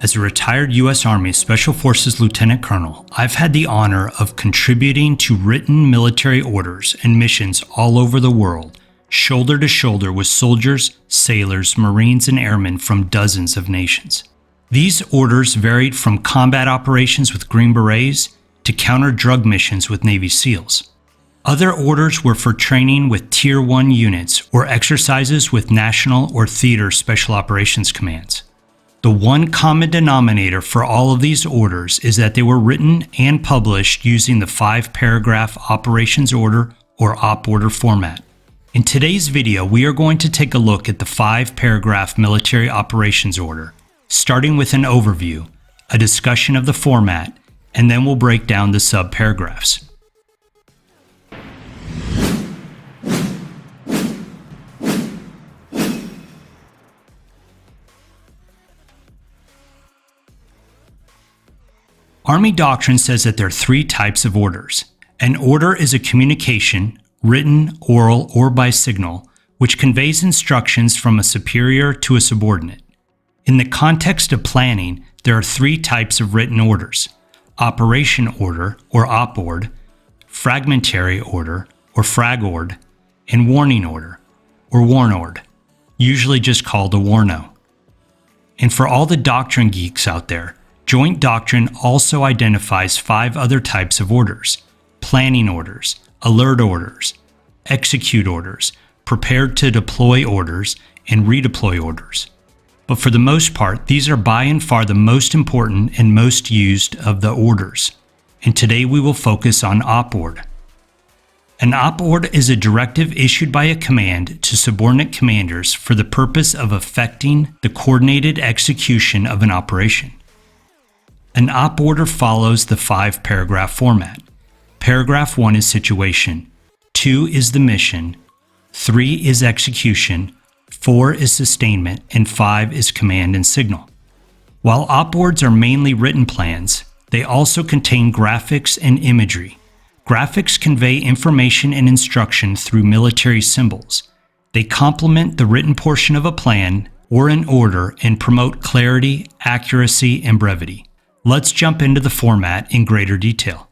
As a retired U.S. Army Special Forces Lieutenant Colonel, I've had the honor of contributing to written military orders and missions all over the world, shoulder to shoulder with soldiers, sailors, Marines, and airmen from dozens of nations. These orders varied from combat operations with Green Berets to counter-drug missions with Navy SEALs. Other orders were for training with Tier 1 units or exercises with National or Theater Special Operations Commands. The one common denominator for all of these orders is that they were written and published using the 5-paragraph operations order or OPORDER format. In today's video, we are going to take a look at the 5-paragraph military operations order, starting with an overview, a discussion of the format, and then we'll break down the subparagraphs. Army doctrine says that there are 3 types of orders. An order is a communication, written, oral, or by signal, which conveys instructions from a superior to a subordinate. In the context of planning, there are 3 types of written orders: operation order, or OPORD, fragmentary order, or FRAGORD, and warning order, or WARNORD, usually just called a WARNO. And for all the doctrine geeks out there, Joint Doctrine also identifies 5 other types of orders: planning orders, alert orders, execute orders, prepared to deploy orders, and redeploy orders. But for the most part, these are by and far the most important and most used of the orders. And today we will focus on OPORD. An OPORD is a directive issued by a command to subordinate commanders for the purpose of effecting the coordinated execution of an operation. An OPORDER follows the 5-paragraph format. Paragraph 1 is situation, 2 is the mission, 3 is execution, 4 is sustainment, and 5 is command and signal. While OPORDs are mainly written plans, they also contain graphics and imagery. Graphics convey information and instruction through military symbols. They complement the written portion of a plan or an order and promote clarity, accuracy, and brevity. Let's jump into the format in greater detail.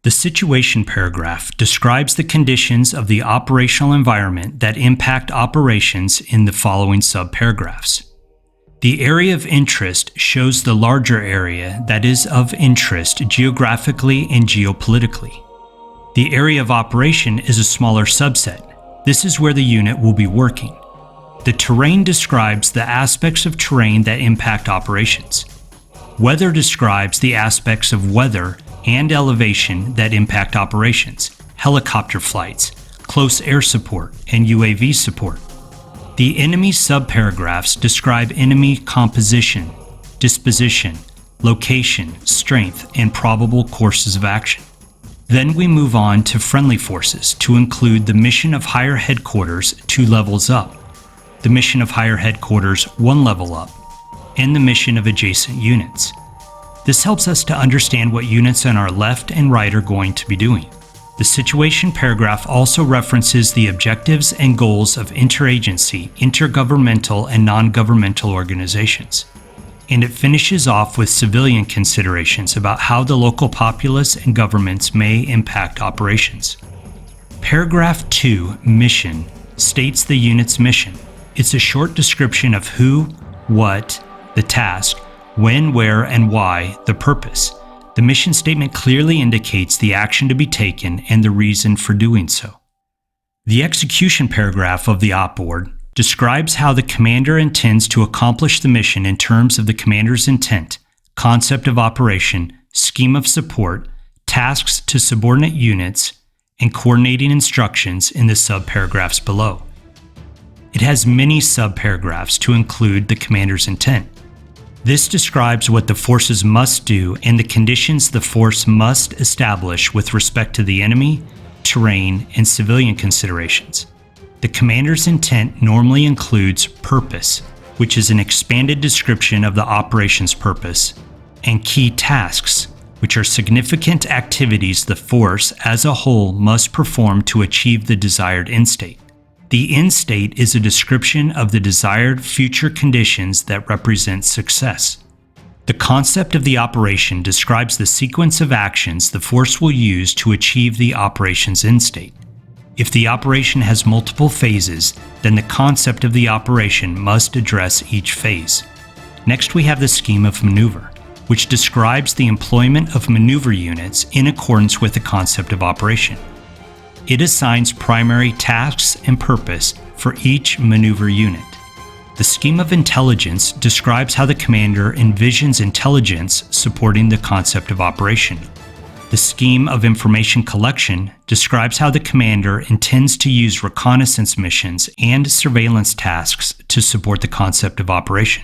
The situation paragraph describes the conditions of the operational environment that impact operations in the following subparagraphs. The area of interest shows the larger area that is of interest geographically and geopolitically. The area of operation is a smaller subset. This is where the unit will be working. The terrain describes the aspects of terrain that impact operations. Weather describes the aspects of weather and elevation that impact operations, helicopter flights, close air support, and UAV support. The enemy subparagraphs describe enemy composition, disposition, location, strength, and probable courses of action. Then we move on to friendly forces to include the mission of higher headquarters 2 levels up, the mission of higher headquarters 1 level up, and the mission of adjacent units. This helps us to understand what units on our left and right are going to be doing. The situation paragraph also references the objectives and goals of interagency, intergovernmental, and non-governmental organizations. And it finishes off with civilian considerations about how the local populace and governments may impact operations. Paragraph 2, mission, states the unit's mission. It's a short description of who, what, the task, when, where, and why, the purpose. The mission statement clearly indicates the action to be taken and the reason for doing so. The execution paragraph of the OPORD describes how the commander intends to accomplish the mission in terms of the commander's intent, concept of operation, scheme of support, tasks to subordinate units, and coordinating instructions in the subparagraphs below. It has many subparagraphs to include the commander's intent. This describes what the forces must do and the conditions the force must establish with respect to the enemy, terrain, and civilian considerations. The commander's intent normally includes purpose, which is an expanded description of the operation's purpose, and key tasks, which are significant activities the force as a whole must perform to achieve the desired end state. The end state is a description of the desired future conditions that represent success. The concept of the operation describes the sequence of actions the force will use to achieve the operation's end state. If the operation has multiple phases, then the concept of the operation must address each phase. Next, we have the scheme of maneuver, which describes the employment of maneuver units in accordance with the concept of operation. It assigns primary tasks and purpose for each maneuver unit. The scheme of intelligence describes how the commander envisions intelligence supporting the concept of operation. The scheme of information collection describes how the commander intends to use reconnaissance missions and surveillance tasks to support the concept of operation.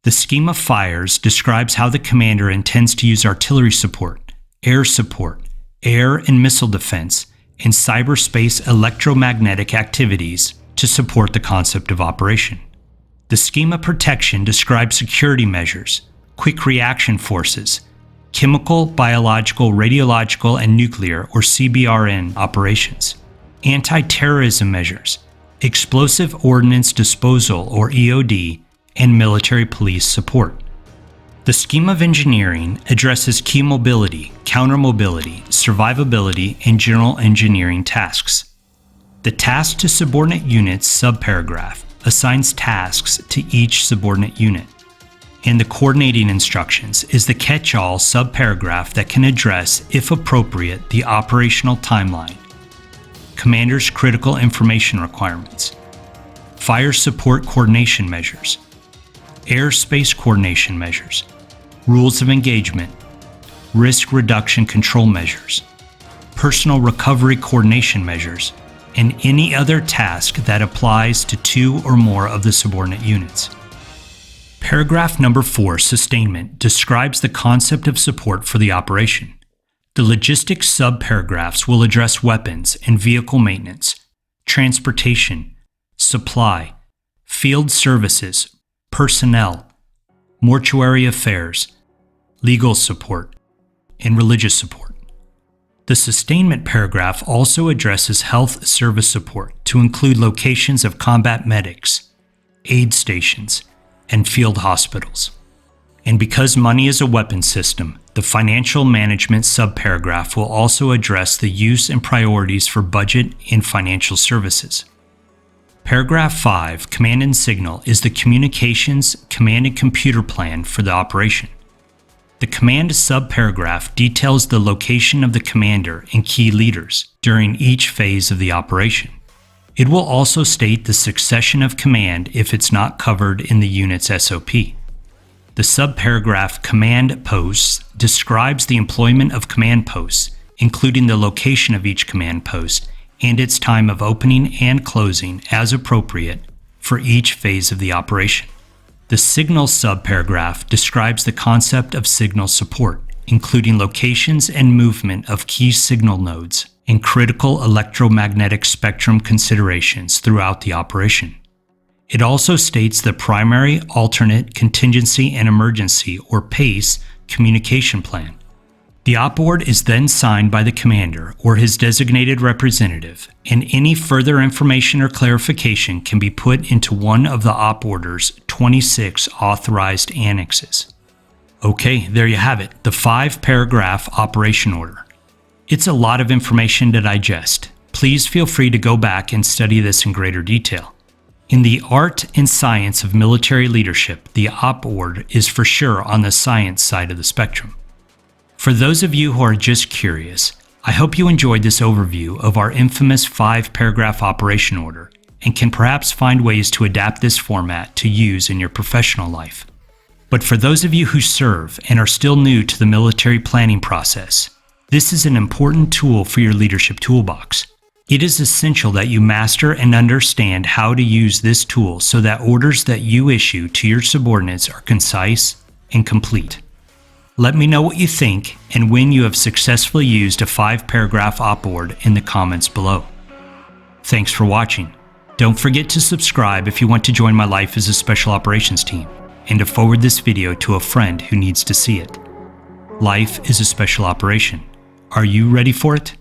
The scheme of fires describes how the commander intends to use artillery support, air and missile defense, and cyberspace electromagnetic activities to support the concept of operation. The scheme of protection describes security measures, quick reaction forces, chemical, biological, radiological, and nuclear or CBRN operations, anti-terrorism measures, explosive ordnance disposal or EOD, and military police support. The scheme of engineering addresses key mobility, counter-mobility, survivability, and general engineering tasks. The task to subordinate units subparagraph assigns tasks to each subordinate unit. And the coordinating instructions is the catch-all subparagraph that can address, if appropriate, the operational timeline, commander's critical information requirements, fire support coordination measures, airspace coordination measures, rules of engagement, risk reduction control measures, personal recovery coordination measures, and any other task that applies to two or more of the subordinate units. Paragraph number 4, sustainment, describes the concept of support for the operation. The logistics subparagraphs will address weapons and vehicle maintenance, transportation, supply, field services, personnel, mortuary affairs, legal support, and religious support. The sustainment paragraph also addresses health service support to include locations of combat medics, aid stations, and field hospitals. And because money is a weapon system, the financial management subparagraph will also address the use and priorities for budget and financial services. Paragraph 5, Command and Signal, is the communications, command and computer plan for the operation. The command subparagraph details the location of the commander and key leaders during each phase of the operation. It will also state the succession of command if it's not covered in the unit's SOP. The subparagraph Command Posts describes the employment of command posts, including the location of each command post and its time of opening and closing as appropriate for each phase of the operation. The Signal subparagraph describes the concept of signal support, including locations and movement of key signal nodes and critical electromagnetic spectrum considerations throughout the operation. It also states the primary, alternate, contingency, and emergency, or PACE, communication plan. The OPORD is then signed by the commander or his designated representative, and any further information or clarification can be put into one of the OPORDER's 26 authorized annexes. Okay, there you have it, the 5-paragraph operation order. It's a lot of information to digest. Please feel free to go back and study this in greater detail. In the art and science of military leadership, the OPORD is for sure on the science side of the spectrum. For those of you who are just curious, I hope you enjoyed this overview of our infamous 5-paragraph operation order and can perhaps find ways to adapt this format to use in your professional life. But for those of you who serve and are still new to the military planning process, this is an important tool for your leadership toolbox. It is essential that you master and understand how to use this tool so that orders that you issue to your subordinates are concise and complete. Let me know what you think and when you have successfully used a 5-paragraph OPORD in the comments below. Thanks for watching. Don't forget to subscribe if you want to join my Life as a Special Operations team and to forward this video to a friend who needs to see it. Life is a special operation. Are you ready for it?